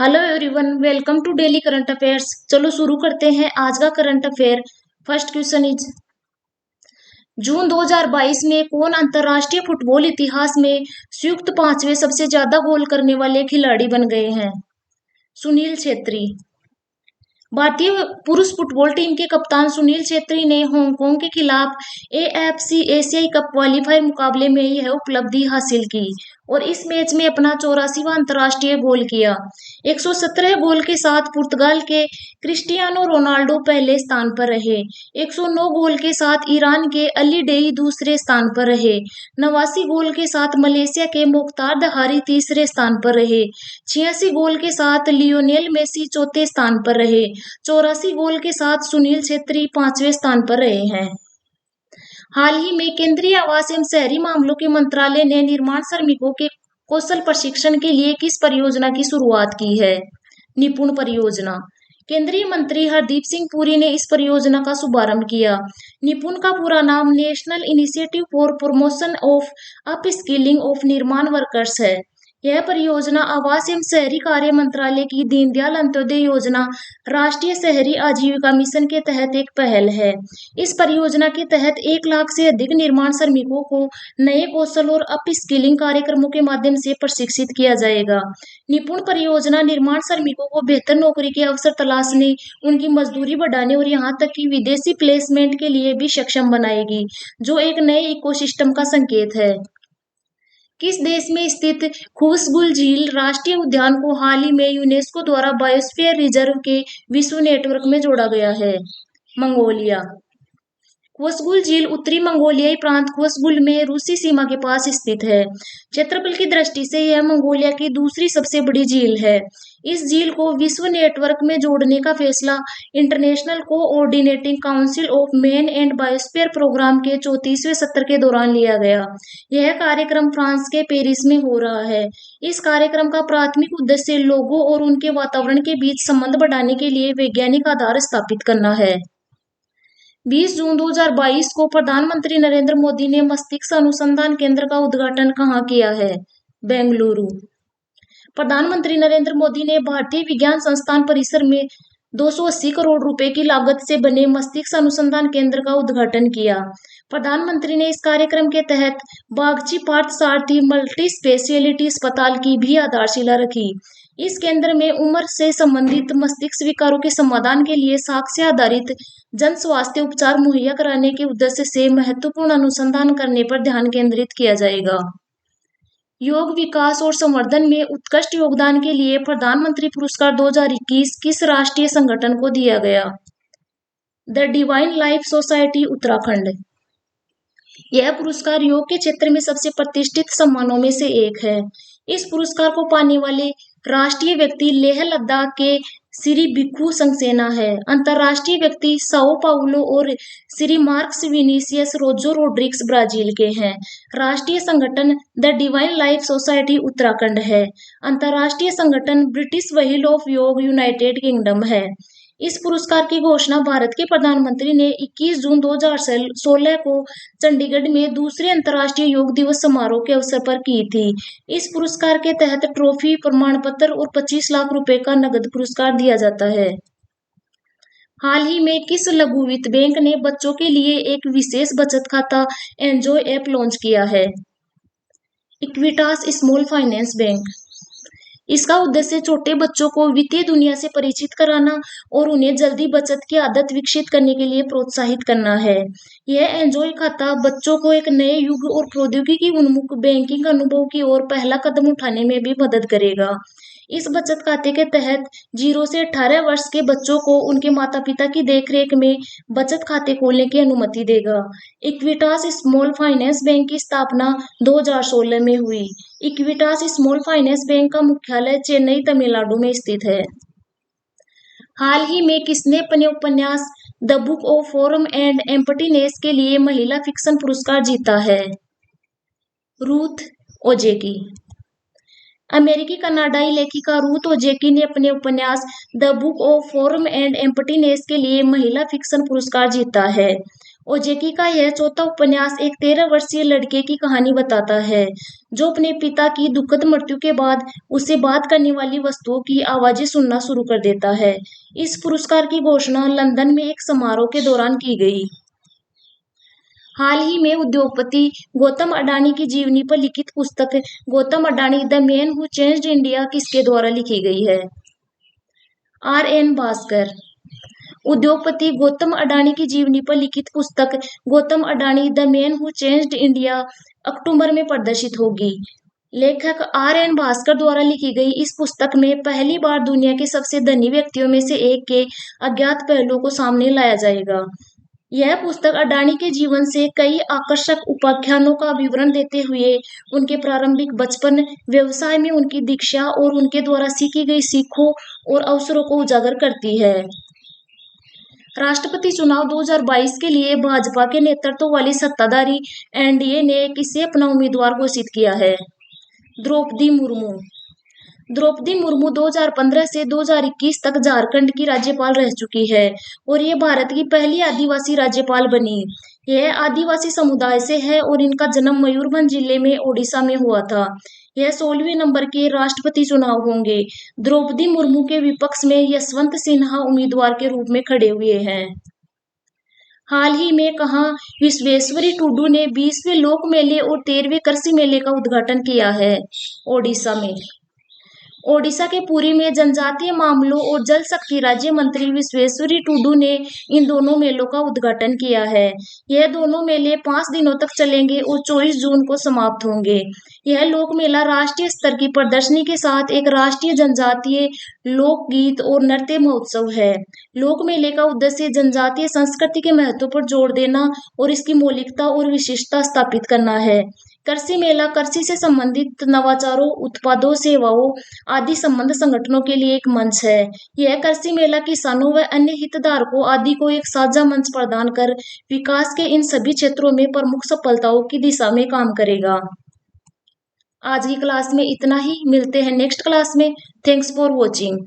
Hello everyone, welcome to daily current affairs. चलो शुरू करते हैं आज का current affair. First question is, June 2022 में कौन अंतर्राष्ट्रीय फुटबॉल इतिहास में संयुक्त पांचवें सबसे ज्यादा गोल करने वाले खिलाड़ी बन गए हैं? सुनील छेत्री। भारतीय पुरुष फुटबॉल टीम के कप्तान सुनील छेत्री ने हांगकांग के खिलाफ एएफसी एशियाई कप क्वालीफायर मुकाबले में यह उपलब्धि हासिल की और इस मैच में अपना 84वां अंतर्राष्ट्रीय गोल किया। 117 गोल के साथ पुर्तगाल के क्रिस्टियानो रोनाल्डो पहले स्थान पर रहे। 109 गोल के साथ ईरान के अली डेई दूसरे स्थान पर रहे। 89 गोल के साथ मलेशिया के मुख्तार दहारी तीसरे स्थान पर रहे। 86 गोल के साथ लियोनेल मेसी चौथे स्थान पर रहे। 84 गोल के साथ सुनील छेत्री पांचवें स्थान पर रहे हैं। हाल ही में केंद्रीय आवास एवं शहरी मामलों के मंत्रालय ने निर्माण श्रमिकों के कौशल प्रशिक्षण के लिए किस परियोजना की शुरुआत की है? निपुण परियोजना। केंद्रीय मंत्री हरदीप सिंह पुरी ने इस परियोजना का शुभारंभ किया। निपुण का पूरा नाम national initiative for promotion of upskilling of निर्माण वर्कर्स है। यह परियोजना आवास एवं शहरी कार्य मंत्रालय की दीनदयाल अंत्योदय योजना राष्ट्रीय शहरी आजीविका मिशन के तहत एक पहल है। इस परियोजना के तहत 1 लाख से अधिक निर्माण श्रमिकों को नए कौशल और अपस्किलिंग कार्यक्रमों के माध्यम से प्रशिक्षित किया जाएगा। निपुण परियोजना निर्माण श्रमिकों को बेहतर नौकरी के अवसर तलाशने, उनकी मजदूरी बढ़ाने और यहाँ तक कि विदेशी प्लेसमेंट के लिए भी सक्षम बनाएगी, जो एक नए इकोसिस्टम का संकेत है। किस देश में स्थित खुसगुल झील राष्ट्रीय उद्यान को हाल ही में यूनेस्को द्वारा बायोस्फीयर रिजर्व के विश्व नेटवर्क में जोड़ा गया है? मंगोलिया। खुसगुल झील उत्तरी मंगोलियाई प्रांत खुसगुल में रूसी सीमा के पास स्थित है। क्षेत्रफल की दृष्टि से यह मंगोलिया की दूसरी सबसे बड़ी झील है। इस झील को विश्व नेटवर्क में जोड़ने का फैसला international coordinating council of man and biosphere programme के 34वें सत्र के दौरान लिया गया। यह कार्यक्रम फ्रांस के पेरिस में हो रहा है। इस कार्यक्रम का प्राथमिक उद्देश्य लोगों और उनके वातावरण के बीच संबंध बढ़ाने के लिए वैज्ञानिक आधार स्थापित करना है। 20 जून 2022 को प्रधानमंत्री नरेंद्र मोदी ने मस्तिष्क अनुसंधान केंद्र का उद्घाटन कहाँ किया है? बेंगलुरु। प्रधानमंत्री नरेंद्र मोदी ने भारतीय विज्ञान संस्थान परिसर में 280 करोड़ रुपए की लागत से बने मस्तिष्क अनुसंधान केंद्र का उद्घाटन किया। प्रधानमंत्री ने इस कार्यक्रम के तहत बागची पार्थसारथी मल्टी स्पेशलिटी अस्पताल की भी आधारशिला रखी। इस केंद्र में उम्र से संबंधित मस्तिष्क विकारों के समाधान के लिए साक्ष्य आधारित जन स्वास्थ्य उपचार मुहैया कराने के उद्देश्य से महत्वपूर्ण अनुसंधान करने पर ध्यान केंद्रित किया जाएगा। योग विकास और संवर्धन में उत्कृष्ट योगदान के लिए प्रधानमंत्री पुरस्कार 2021 किस राष्ट्रीय संगठन को दिया गया? The divine life society Uttarakhand. यह पुरस्कार योग के क्षेत्र में सबसे प्रतिष्ठित सम्मानों में से एक है। इस पुरस्कार को पाने वाले राष्ट्रीय व्यक्ति लेह लद्दाख के श्री भिक्खू सक्सेना है। अंतर्राष्ट्रीय व्यक्ति साओ पाउलो और श्री मार्क्स विनीसियस रोजो रोड्रिग्स ब्राजील के हैं। राष्ट्रीय संगठन the divine life society Uttarakhand है। अंतर्राष्ट्रीय संगठन ब्रिटिश व्हील ऑफ योग यूनाइटेड किंगडम है। इस पुरस्कार की घोषणा भारत के प्रधानमंत्री ने 21 जून 2016 को चंडीगढ़ में दूसरे अंतर्राष्ट्रीय योग दिवस समारोह के अवसर पर की थी। इस पुरस्कार के तहत ट्रॉफी, प्रमाण पत्र और 25 लाख रुपए का नगद पुरस्कार दिया जाता है। हाल ही में किस लघु वित्त बैंक ने बच्चों के लिए एक विशेष बचत खाता एंजॉय ऐप लॉन्च किया है? Equitas small finance bank. इसका उद्देश्य छोटे बच्चों को वित्तीय दुनिया से परिचित कराना और उन्हें जल्दी बचत की आदत विकसित करने के लिए प्रोत्साहित करना है। यह एंजॉय खाता बच्चों को एक नए युग और प्रौद्योगिकी उन्मुख बैंकिंग अनुभव की ओर पहला कदम उठाने में भी मदद करेगा। इस बचत खाते के तहत 0 से 18 वर्ष के बच्चों को उनके माता पिता की देखरेख में बचत खाते खोलने की अनुमति देगा। इक्विटास स्मॉल फाइनेंस बैंक की स्थापना 2016 में हुई। इक्विटास स्मॉल फाइनेंस बैंक का मुख्यालय चेन्नई, तमिलनाडु में स्थित है। हाल ही में किसने अपने उपन्यास the book of form and emptiness के लिए महिला फिक्शन पुरस्कार जीता है? रूथ ओजेकी। अमेरिकी कनाडाई लेखिका रूथ ओजेकी ने अपने उपन्यास the book of form and emptiness के लिए महिला फिक्शन पुरस्कार जीता है। ओजेकी का यह चौथा उपन्यास एक 13 वर्षीय लड़के की कहानी बताता है जो अपने पिता की दुखद मृत्यु के बाद उसे बात करने वाली वस्तुओं की आवाजें सुनना शुरू कर देता है। इस पुरस्कार की घोषणा लंदन में एक समारोह के दौरान की गई। हाल ही में उद्योगपति गौतम अडानी की जीवनी पर लिखित पुस्तक Gautam Adani the man who changed India किसके द्वारा लिखी गई है? R.N. भास्कर। उद्योगपति गौतम अडानी की जीवनी पर लिखित पुस्तक Gautam Adani the man who changed India अक्टूबर में प्रदर्शित होगी। लेखक R.N. भास्कर द्वारा लिखी गई इस पुस्तक में पहली बार दुनिया के सबसे धनी व्यक्तियों में से एक के अज्ञात पहलुओं को सामने लाया जाएगा। यह पुस्तक अडानी के जीवन से कई आकर्षक उपाख्यानों का विवरण देते हुए उनके प्रारंभिक बचपन, व्यवसाय में उनकी दीक्षा और उनके द्वारा सीखी गई सीखों और अवसरों को उजागर करती है। राष्ट्रपति चुनाव 2022 के लिए भाजपा के नेतृत्व वाली सत्ताधारी एनडीए ने किसे अपना उम्मीदवार घोषित किया है? द्रौपदी मुर्मू। द्रौपदी मुर्मू 2015 से 2021 तक झारखंड की राज्यपाल रह चुकी है और ये भारत की पहली आदिवासी राज्यपाल बनी। यह आदिवासी समुदाय से है और इनका जन्म मयूरभंज जिले में ओडिशा में हुआ था। यह 16वें नंबर के राष्ट्रपति चुनाव होंगे। द्रौपदी मुर्मू के विपक्ष में यशवंत सिन्हा उम्मीदवार के रूप में खड़े हुए हैं। हाल ही में कहाँ विश्वेश्वरी टुडू ने 20वें लोक मेले और 13वें कृषि मेले का उद्घाटन किया है? ओडिशा में। ओडिशा के पुरी में जनजातीय मामलों और जल शक्ति राज्य मंत्री विश्वेश्वरी टुडू ने इन दोनों मेलों का उद्घाटन किया है। यह दोनों मेले 5 दिनों तक चलेंगे और 24 जून को समाप्त होंगे। यह लोक मेला राष्ट्रीय स्तर की प्रदर्शनी के साथ एक राष्ट्रीय जनजातीय लोक गीत और नृत्य महोत्सव है। लोक मेले का उद्देश्य जनजातीय संस्कृति के महत्व पर जोर देना और इसकी मौलिकता और विशिष्टता स्थापित करना है। कृषि मेला कृषि से संबंधित नवाचारों, उत्पादों, सेवाओं आदि संबंध संगठनों के लिए एक मंच है। यह कृषि मेला किसानों व अन्य हितधारकों आदि को एक साझा मंच प्रदान कर विकास के इन सभी क्षेत्रों में प्रमुख सफलताओं की दिशा में काम करेगा। आज की क्लास में इतना ही। मिलते हैं नेक्स्ट क्लास में। Thanks for watching.